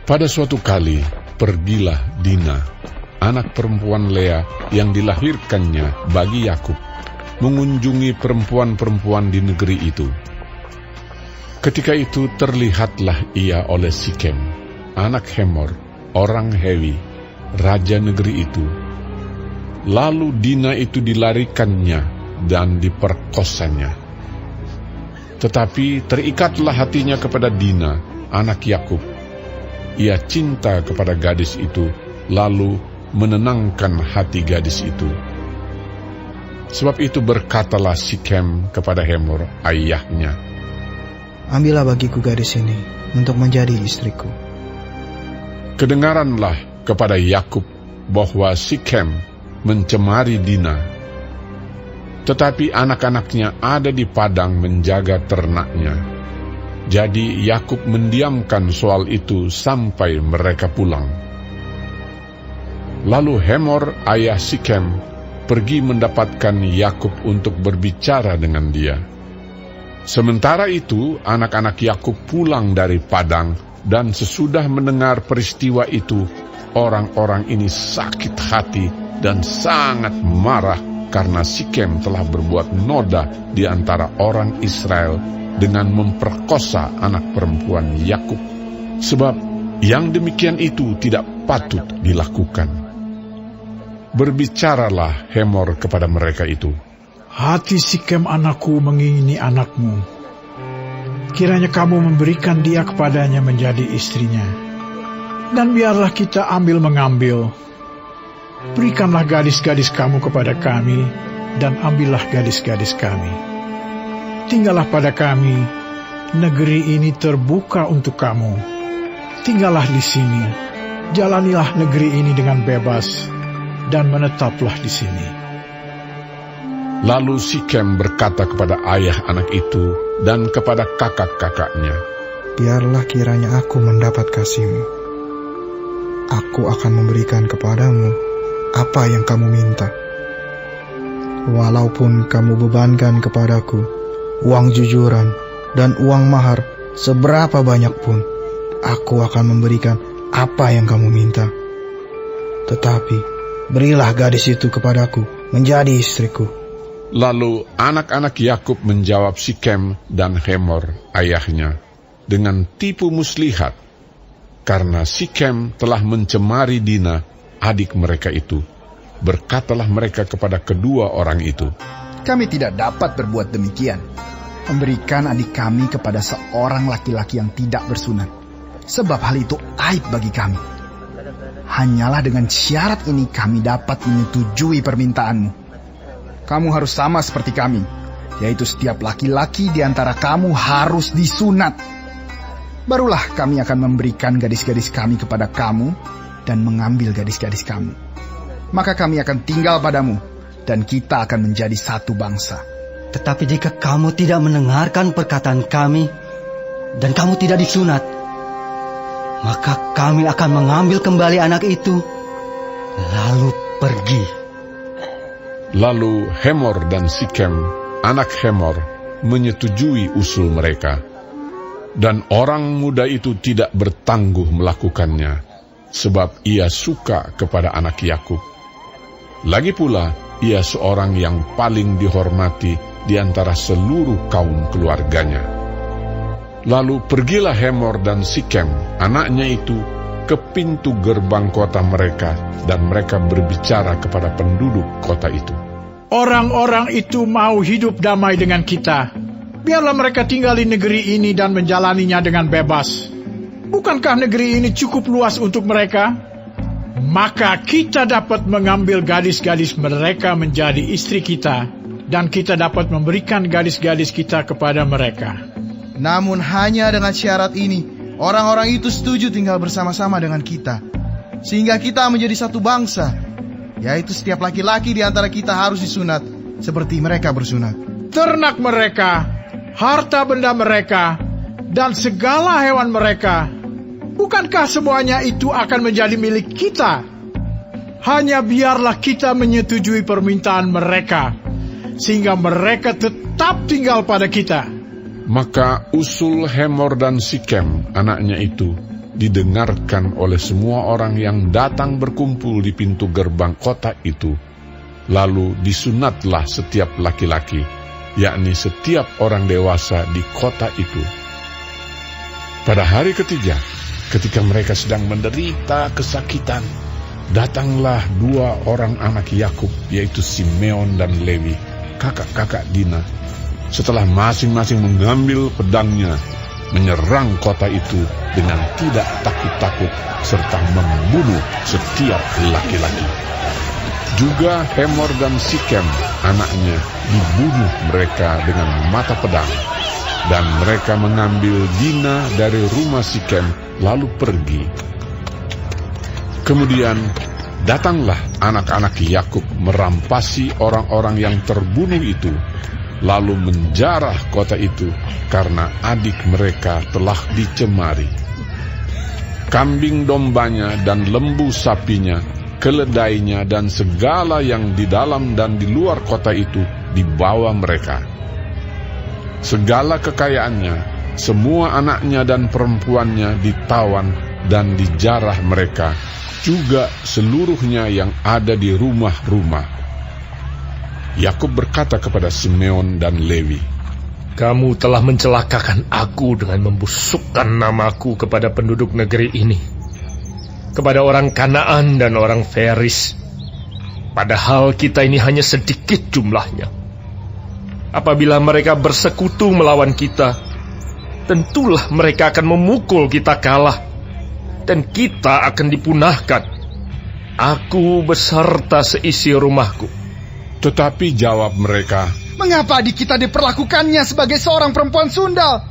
Pada suatu kali, pergilah Dina, anak perempuan Lea yang dilahirkannya bagi Yakub, mengunjungi perempuan-perempuan di negeri itu. Ketika itu terlihatlah ia oleh Sikem, anak Hemor, orang Hewi, raja negeri itu. Lalu Dina itu dilarikannya dan diperkosanya. Tetapi terikatlah hatinya kepada Dina, anak Yakub. Ia cinta kepada gadis itu, lalu menenangkan hati gadis itu. Sebab itu berkatalah Sikem kepada Hemor, ayahnya, "Ambillah bagiku gadis ini untuk menjadi istriku." Kedengaranlah kepada Yakub bahwa Sikem mencemari Dina. Tetapi anak-anaknya ada di padang menjaga ternaknya. Jadi Yakub mendiamkan soal itu sampai mereka pulang. Lalu Hemor, ayah Sikem, pergi mendapatkan Yakub untuk berbicara dengan dia. Sementara itu, anak-anak Yakub pulang dari padang, dan sesudah mendengar peristiwa itu, orang-orang ini sakit hati dan sangat marah karena Sikem telah berbuat noda di antara orang Israel dengan memperkosa anak perempuan Yakub, sebab yang demikian itu tidak patut dilakukan. Berbicaralah Hemor kepada mereka itu, "Hati Sikem anakku mengingini anakmu. Kiranya kamu memberikan dia kepadanya menjadi istrinya. Dan biarlah kita ambil-mengambil. Berikanlah gadis-gadis kamu kepada kami, dan ambillah gadis-gadis kami. Tinggallah pada kami, negeri ini terbuka untuk kamu. Tinggallah di sini, jalanilah negeri ini dengan bebas, dan menetaplah di sini." Lalu Sikem berkata kepada ayah anak itu dan kepada kakak-kakaknya, "Biarlah kiranya aku mendapat kasihmu. Aku akan memberikan kepadamu apa yang kamu minta. Walaupun kamu bebankan kepadaku uang jujuran dan uang mahar seberapa banyak pun, aku akan memberikan apa yang kamu minta. Tetapi berilah gadis itu kepadaku menjadi istriku." Lalu anak-anak Yakub menjawab Sikem dan Hemor, ayahnya, dengan tipu muslihat, karena Sikem telah mencemari Dina, adik mereka itu. Berkatalah mereka kepada kedua orang itu, "Kami tidak dapat berbuat demikian, memberikan adik kami kepada seorang laki-laki yang tidak bersunat, sebab hal itu aib bagi kami. Hanyalah dengan syarat ini kami dapat menyetujui permintaanmu. Kamu harus sama seperti kami, yaitu setiap laki-laki di antara kamu harus disunat. Barulah kami akan memberikan gadis-gadis kami kepada kamu dan mengambil gadis-gadis kamu. Maka kami akan tinggal padamu, dan kita akan menjadi satu bangsa." Tetapi jika kamu tidak mendengarkan perkataan kami, dan kamu tidak disunat, maka kami akan mengambil kembali anak itu, lalu pergi. Lalu Hemor dan Sikem, anak Hemor, menyetujui usul mereka. Dan orang muda itu tidak bertangguh melakukannya, sebab ia suka kepada anak Yakub. Lagi pula, ia seorang yang paling dihormati di antara seluruh kaum keluarganya. Lalu pergilah Hemor dan Sikem, anaknya itu, ke pintu gerbang kota mereka, dan mereka berbicara kepada penduduk kota itu. "Orang-orang itu mau hidup damai dengan kita. Biarlah mereka tinggal di negeri ini dan menjalaninya dengan bebas. Bukankah negeri ini cukup luas untuk mereka? Maka kita dapat mengambil gadis-gadis mereka menjadi istri kita, dan kita dapat memberikan gadis-gadis kita kepada mereka." Namun hanya dengan syarat ini, orang-orang itu setuju tinggal bersama-sama dengan kita, sehingga kita menjadi satu bangsa, yaitu setiap laki-laki di antara kita harus disunat, seperti mereka bersunat. Ternak mereka, harta benda mereka, dan segala hewan mereka, bukankah semuanya itu akan menjadi milik kita? Hanya biarlah kita menyetujui permintaan mereka, sehingga mereka tetap tinggal pada kita. Maka usul Hemor dan Sikem, anaknya itu, didengarkan oleh semua orang yang datang berkumpul di pintu gerbang kota itu. Lalu disunatlah setiap laki-laki, yakni setiap orang dewasa di kota itu. Pada hari ketiga, ketika mereka sedang menderita kesakitan, datanglah 2 orang anak Yakub, yaitu Simeon dan Lewi, kakak-kakak Dina. Setelah masing-masing mengambil pedangnya, menyerang kota itu dengan tidak takut-takut serta membunuh setiap laki-laki. Juga Hemor dan Sikem, anaknya, dibunuh mereka dengan mata pedang. Dan mereka mengambil Dina dari rumah Sikem lalu pergi. Kemudian datanglah anak-anak Yakub merampasi orang-orang yang terbunuh itu, lalu menjarah kota itu karena adik mereka telah dicemari. Kambing dombanya dan lembu sapinya, keledainya dan segala yang di dalam dan di luar kota itu dibawa mereka. Segala kekayaannya, semua anaknya dan perempuannya ditawan dan dijarah mereka, juga seluruhnya yang ada di rumah-rumah. Yakub berkata kepada Simeon dan Lewi, "Kamu telah mencelakakan aku dengan membusukkan namaku kepada penduduk negeri ini, kepada orang Kanaan dan orang Feris. Padahal kita ini hanya sedikit jumlahnya. Apabila mereka bersekutu melawan kita, tentulah mereka akan memukul kita kalah, dan kita akan dipunahkan, aku beserta seisi rumahku." Tetapi jawab mereka, "Mengapa adik kita diperlakukannya sebagai seorang perempuan sundal?